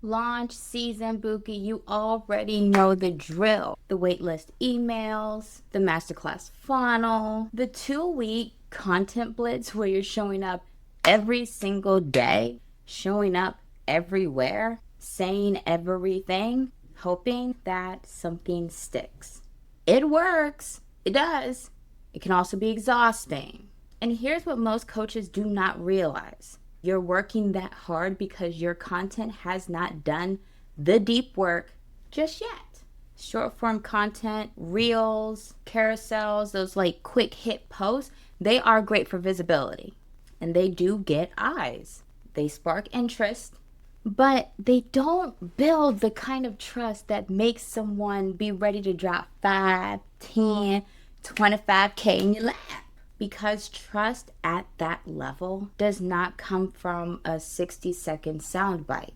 Launch season, Buki, you already know the drill. The waitlist emails, the masterclass funnel, the 2-week content blitz where you're showing up every single day, showing up everywhere, saying everything, hoping that something sticks. It works. It does. It can also be exhausting. And here's what most coaches do not realize. You're working that hard because your content has not done the deep work just yet. Short form content, reels, carousels, those like quick hit posts, they are great for visibility and they do get eyes. They spark interest, but they don't build the kind of trust that makes someone be ready to drop 5, 10, 25K in your lap. Because trust at that level does not come from a 60-second soundbite.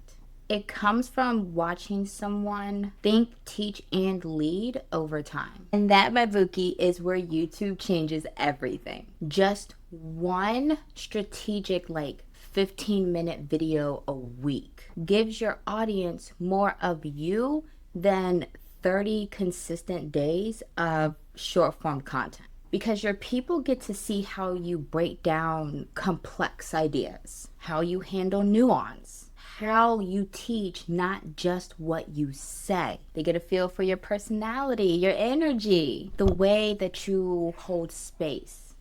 It comes from watching someone think, teach, and lead over time. And that, my Buki, is where YouTube changes everything. Just one strategic, 15-minute video a week gives your audience more of you than 30 consistent days of short form content. Because your people get to see how you break down complex ideas, how you handle nuance, how you teach not just what you say. They get a feel for your personality, your energy, the way that you hold space.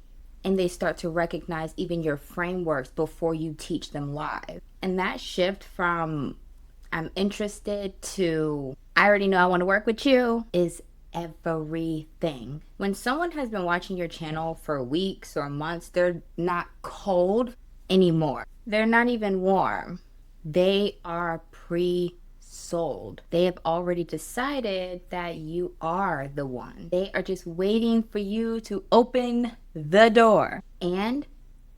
And they start to recognize even your frameworks before you teach them live. And that shift from I'm interested to I already know I want to work with you is everything. When someone has been watching your channel for weeks or months, they're not cold anymore. They're not even warm. They are pre-sold. They have already decided that you are the one. They are just waiting for you to open the door. And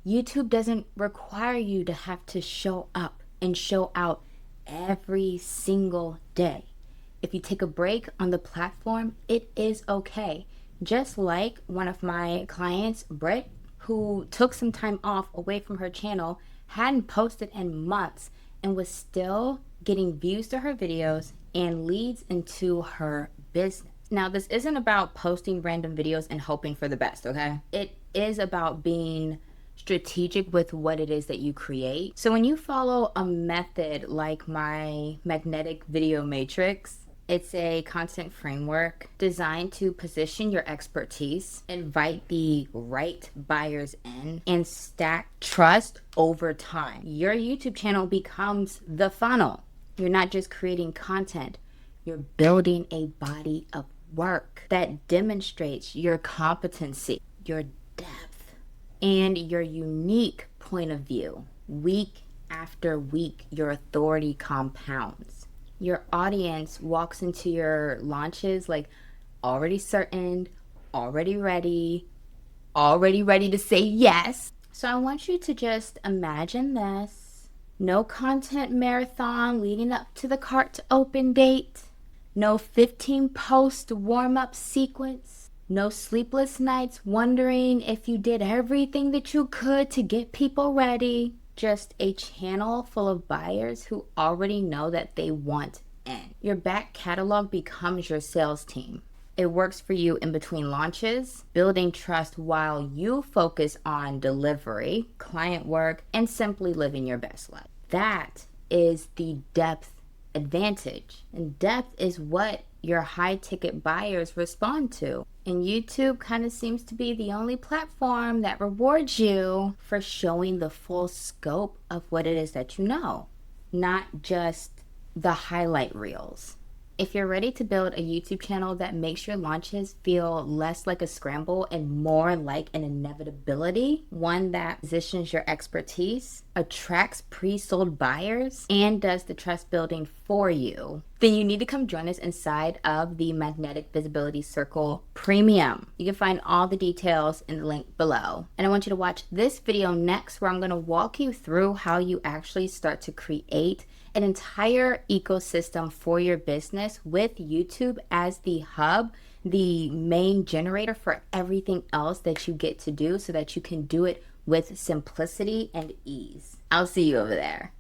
YouTube doesn't require you to have to show up and show out every single day. If you take a break on the platform, it is okay. Just like one of my clients, Britt, who took some time off away from her channel, hadn't posted in months, and was still getting views to her videos and leads into her business. Now, this isn't about posting random videos and hoping for the best, okay? It is about being strategic with what it is that you create. So when you follow a method like my magnetic video matrix, it's a content framework designed to position your expertise, invite the right buyers in, and stack trust over time. Your YouTube channel becomes the funnel. You're not just creating content, you're building a body of work that demonstrates your competency, your depth, and your unique point of view. Week after week, your authority compounds. Your audience walks into your launches already certain, already ready to say yes. So I want you to just imagine this. No content marathon leading up to the cart to open date. No 15 post warm-up sequence. No sleepless nights wondering if you did everything that you could to get people ready. Just a channel full of buyers who already know that they want in. Your back catalog becomes your sales team. It works for you in between launches, building trust while you focus on delivery, client work, and simply living your best life. That is the depth advantage. And depth is what your high ticket buyers respond to. And YouTube kind of seems to be the only platform that rewards you for showing the full scope of what it is that you know, not just the highlight reels. If you're ready to build a YouTube channel that makes your launches feel less like a scramble and more like an inevitability, one that positions your expertise, attracts pre-sold buyers, and does the trust building for you, then you need to come join us inside of the Magnetic Visibility Circle Premium. You can find all the details in the link below. And I want you to watch this video next, where I'm going to walk you through how you actually start to create an entire ecosystem for your business with YouTube as the hub, the main generator for everything else that you get to do, so that you can do it with simplicity and ease. I'll see you over there.